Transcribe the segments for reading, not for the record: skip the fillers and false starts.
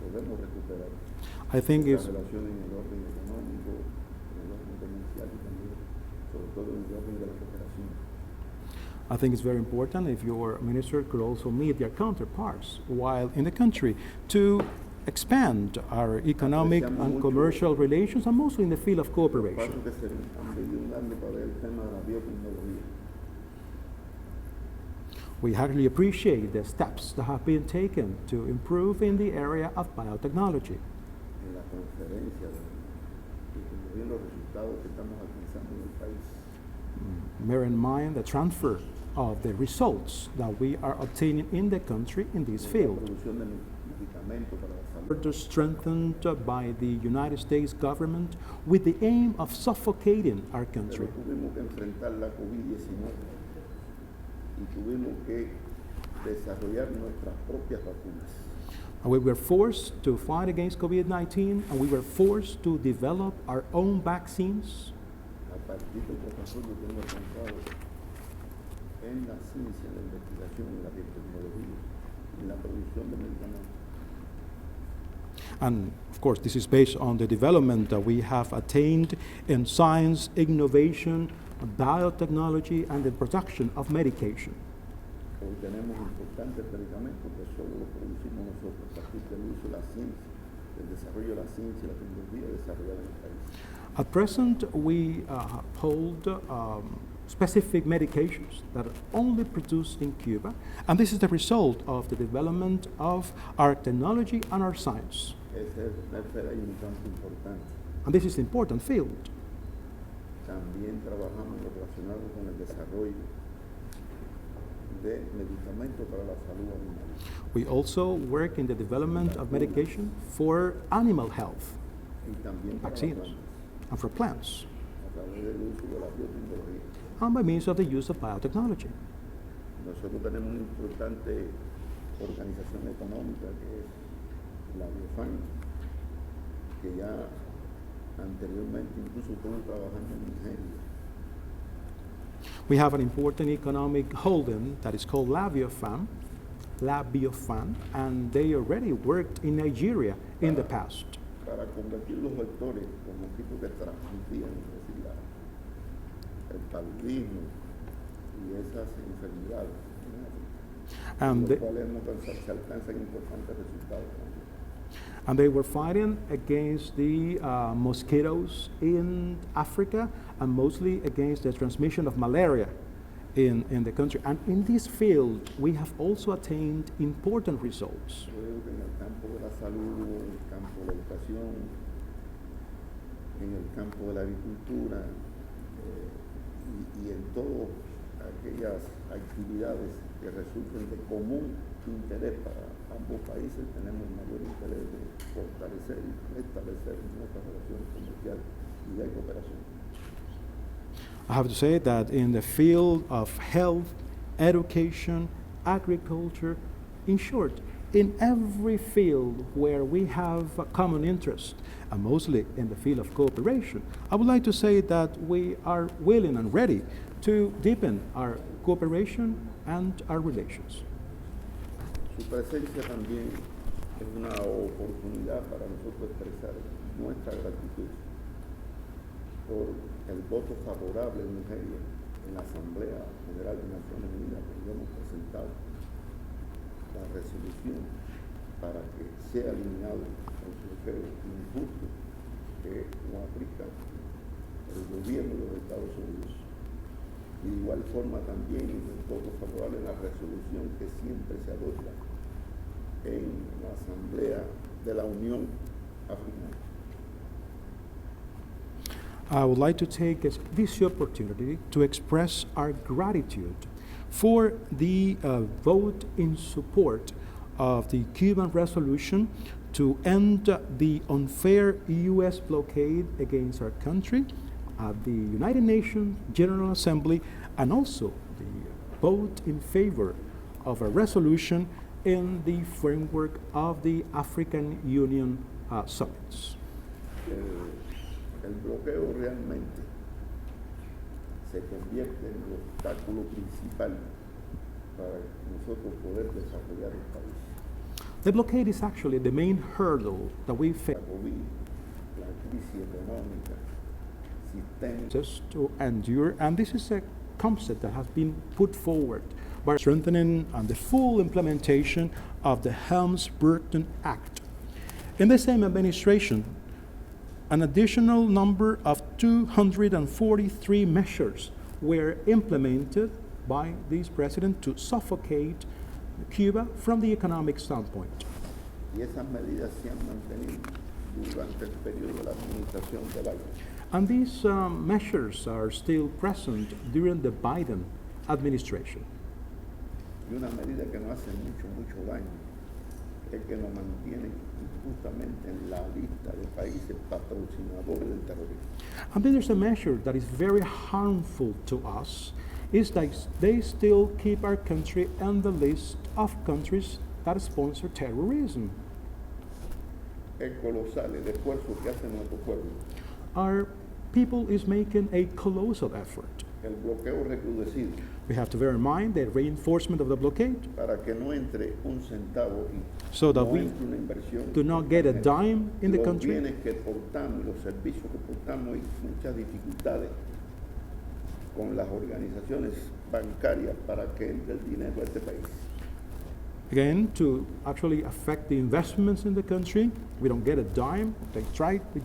podemos recuperar I think esa it's relación en el orden económico, en el orden comercial y también, sobre todo en el orden de la cooperación. I think it's very important if your minister could also meet their counterparts while in the country to expand our economic and commercial relations and mostly in the field of Los cooperation. pasos que se han venido dando para el tema de la biotecnología. We highly appreciate the steps that have been taken to improve in the area of biotechnology. En la conferencia y viendo los resultados que estamos alcanzando en el país. Bear in mind the transfer of the results that we are obtaining in the country in this La field. producción de medicamentos para la salud. Further strengthened by the United States government with the aim of suffocating our Pero country. tuvimos que enfrentar la COVID-19 y tuvimos que desarrollar nuestras propias vacunas. And we were forced to fight against COVID-19 and we were forced to develop our own vaccines A partir del desarrollo que hemos alcanzado en la ciencia, en la investigación, en la biotecnología, en la producción de medicamentos. and of course this is based on the development that we have attained in science, innovation, biotechnology and the production of medication. Hoy tenemos importantes medicamentos que solo los producimos nosotros a partir del uso de la ciencia, del desarrollo de la ciencia y la tecnología desarrollada en el país. At present, we hold specific medications that are only produced in Cuba, and this is the result of the development of our technology and our science. Esa es un campo importante. And this is an important field. También trabajamos en lo relacionado con el desarrollo de medicamentos para la salud animal. We also work in the development of medication for animal health Y también para las vaccines plantas, and for plants, a través del uso de la biotecnología. and by means of the use of biotechnology. Nosotros tenemos una importante organización económica que es la Biofan, que ya anteriormente incluso estuvo trabajando en Nigeria. We have an important economic holding that is called Biofan, and they already worked in Nigeria in the past. Para combatir los vectores, los mosquitos que transmitían, es decir, el paludismo y esas enfermedades, And los they, cuales se alcanzan importantes resultados. and they were fighting against the mosquitoes in Africa and mostly against the transmission of malaria in the country. And in this field, we have also attained important results. Creo que en el campo de la salud, en el campo de la educación, en el campo de la agricultura y en todas aquellas actividades que resulten de común interés para ambos países, tenemos mayor interés de fortalecer y restablecer nuestras relaciones comerciales y de cooperación. I have to say that in the field of health, education, agriculture, in short, in every field where we have a common interest, and mostly in the field of cooperation, I would like to say that we are willing and ready to deepen our cooperation and our relations. Su presencia también es una oportunidad para nosotros expresar nuestra gratitud por el voto favorable en Nigeria en la Asamblea General de Naciones Unidas, donde hemos presentado la resolución para que sea eliminado el bloqueo injusto que nos aplica el gobierno de los Estados Unidos. Y de igual forma también el voto favorable en la resolución que siempre se adopta en la Asamblea de la Unión Africana. I would like to take this opportunity to express our gratitude for the vote in support of the Cuban resolution to end the unfair U.S. blockade against our country at the United Nations General Assembly, and also the vote in favor of a resolution in the framework of the African Union summits. El bloqueo realmente se convierte en el obstáculo principal para nosotros poder desarrollar el país. The blockade is actually the main hurdle that we face La COVID, la crisis económica, sistémica, just to endure, and this is a concept that has been put forward by strengthening and the full implementation of the Helms-Burton Act. In the same administration, an additional number of 243 measures were implemented by this president to suffocate Cuba from the economic standpoint. y esas medidas se han mantenido durante el periodo de la administración de Biden. And these measures are still present during the Biden administration. Y una medida que nos hace mucho daño es que nos mantiene justamente en la lista de países patrocinadores del terrorismo. And then there's a measure that is very harmful to us, is that they still keep our country on the list of countries that sponsor terrorism. Es colosal el esfuerzo que hace nuestro pueblo. Our people is making a colossal effort. El bloqueo recrudecido We have to bear in mind the reinforcement of the blockade para que no entre un centavo y so that no we entre una inversión. do not get a dime in the Los country. bienes que portamos y los servicios que portamos y muchas dificultades con las organizaciones bancarias para que entre el dinero a este país. Again, to actually affect the investments in the country. We don't get a dime. They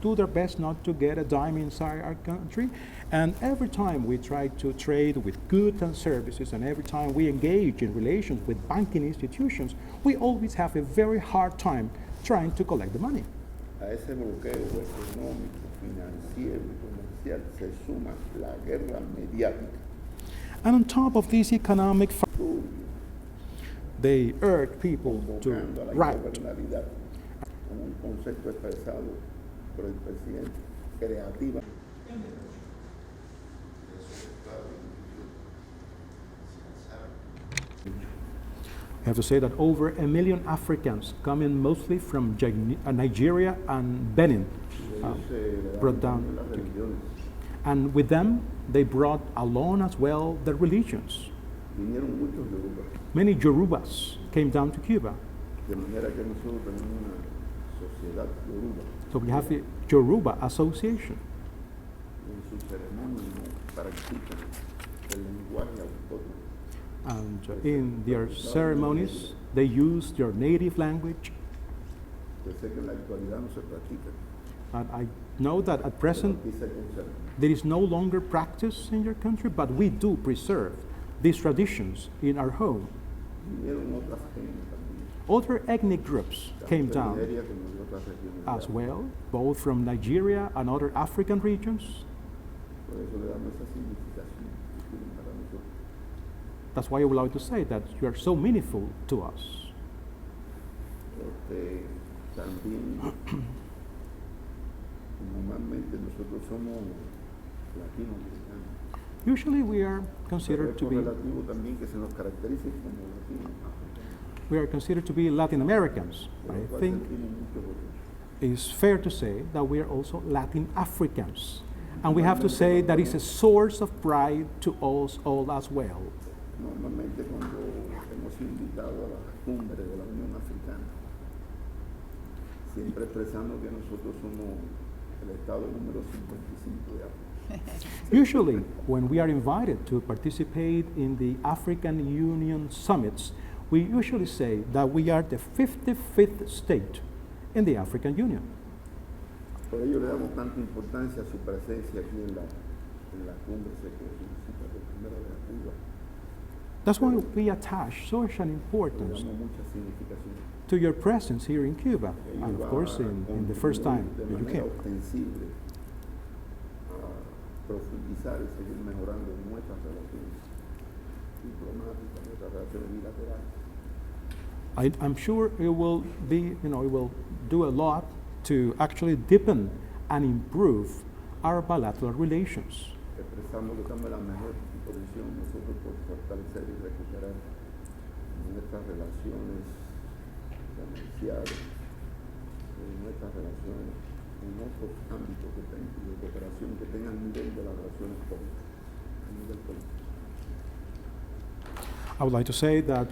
do their best not to get a dime inside our country. And every time we try to trade with goods and services, and every time we engage in relations with banking institutions, we always have a very hard time trying to collect the money. A ese bloqueo económico, financiero y comercial se suma la guerra mediática. And on top of these economic they urge people to Convocando a la write. ingobernabilidad como un concepto expresado por el presidente creativa. I have to say that over 1 million Africans coming mostly from Nigeria and Benin brought down las religiones. and with them they brought along as well the religions. Vinieron muchos Yoruba, Many Yorubas came down to Cuba. de manera que nosotros tenemos una sociedad Yoruba So we have the Yoruba Association. en sus ceremonias practican el lenguaje autóctono. And in their ceremonies, they use their native language. Yo sé que en la actualidad no se practica, And I know that at pero present, aquí se conserva. there is no longer practice in your country, but we do preserve these traditions in our home. Vinieron otras gentes también, Other ethnic groups came tanto de down Nigeria como de otras regiones. de as África. well, both from Nigeria and other African regions. Por eso le damos esa significación que tienen para nosotros. That's why I would like to say that you are so meaningful to us. También, normalmente nosotros somos latinoamericanos. Usually we are Pero considered es to be relativo también que se nos caracterice como latinos. Latin Americans. Por lo I cual think sentimos mucho orgullo. it's fair to say that we are also Latin Africans. And we have to say that it's a source of pride to us all as well. Normalmente cuando hemos sido invitados a la cumbre de la Unión Africana, siempre expresando que nosotros somos el estado número 55 de África. Usually, when we are invited to participate in the African Union summits, we usually say that we are the 55th state in the African Union. Por ello le damos tanta importancia a su presencia aquí en la cumbre secretaria de primera de Cuba. That's why we attach such an Le importance damos mucha significación. to your presence here in Cuba, Ello and of va course a in the first time contribuir de that you manera came. ostensible a profundizar y seguir mejorando nuestras relaciones diplomáticas, nuestras relaciones bilaterales. I'm sure it will be, it will do a lot to actually deepen and improve our bilateral relations. Expresamos que estamos en la mejor posición nosotros por fortalecer y recuperar nuestras relaciones comerciales, nuestras relaciones en otros ámbitos de cooperación que tengan nivel de las relaciones públicas, a nivel político. I would like to say that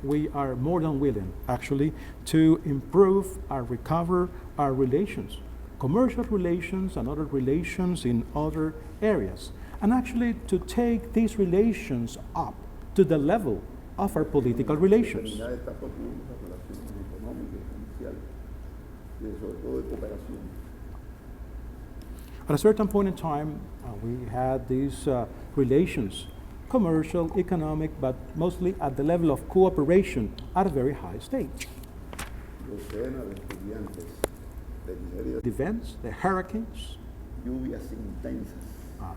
we are more than willing, actually, to improve or recover our relations, commercial relations and other relations in other areas, and actually to take these relations up to the level of our political relations. En determinada etapa tuvimos las relaciones económicas, comerciales, y sobre todo de cooperación. At a certain point in time, we had these relations, commercial, economic, but mostly at the level of cooperation at a very high stage. Docenas de estudiantes de Nigeria, The events, the hurricanes, lluvias intensas,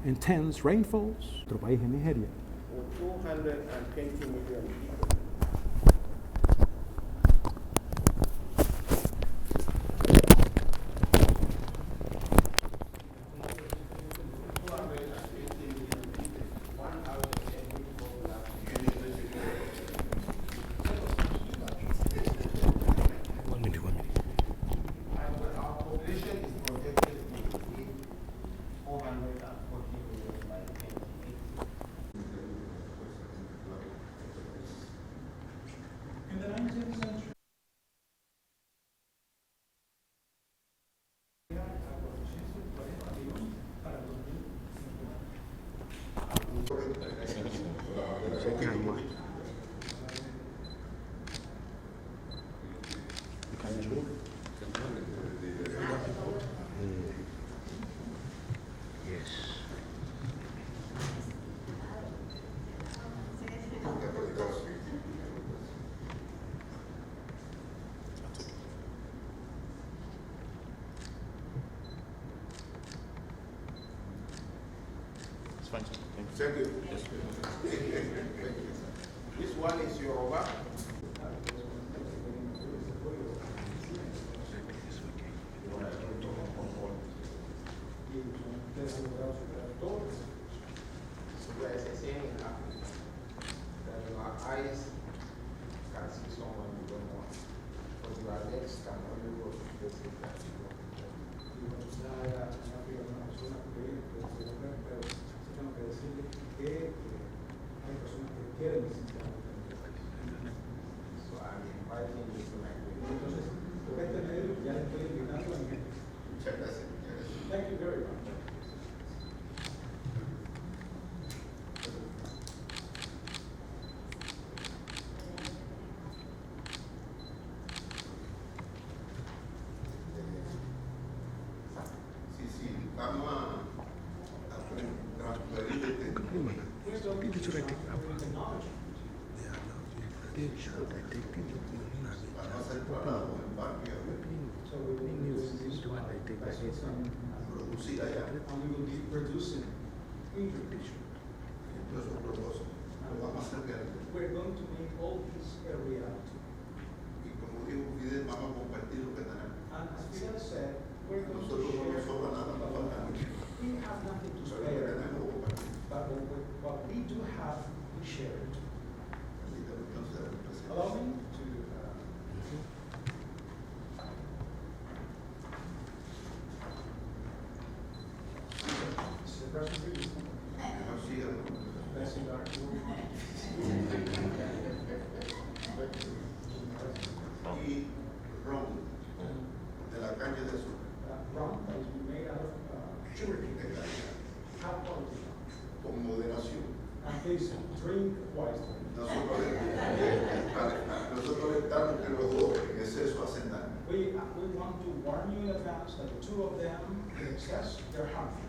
intense rainfalls, nuestro país en Nigeria. 220 million people. Our population is projected to be 440 million by 2080. In the 19th century, Thank you. This one is Yoruba. Eyes can see someone you don't want, but your legs can only go to places that you don't. So I'm inviting you to my Thank you very much. Sí, vamos a transferir este para no hacer trabajo en barrio, producir allá. Entonces, otro cosa, lo vamos a hacer grande. We're going to make all this a reality. Y como dijo Fidel, vamos a compartir lo que tenemos. And as Fidel said, we're going to Nosotros no share nos sobra nada, nos falta mucho. We have nothing to Pero lo que spare, tenemos lo compartimos. but what we do have, we share it. Permítame entonces dar un presente. Allow me to Mr. President, Mejor sigan. blessing our Y ron de la caña de azúcar. rum that is made out of sugarcane, De caña. high quality rum. Con moderación. And please drink wisely. Nosotros estamos que los dos en exceso hacen daño. We want to warn you in advance that the two of them, in excess, they're harmful.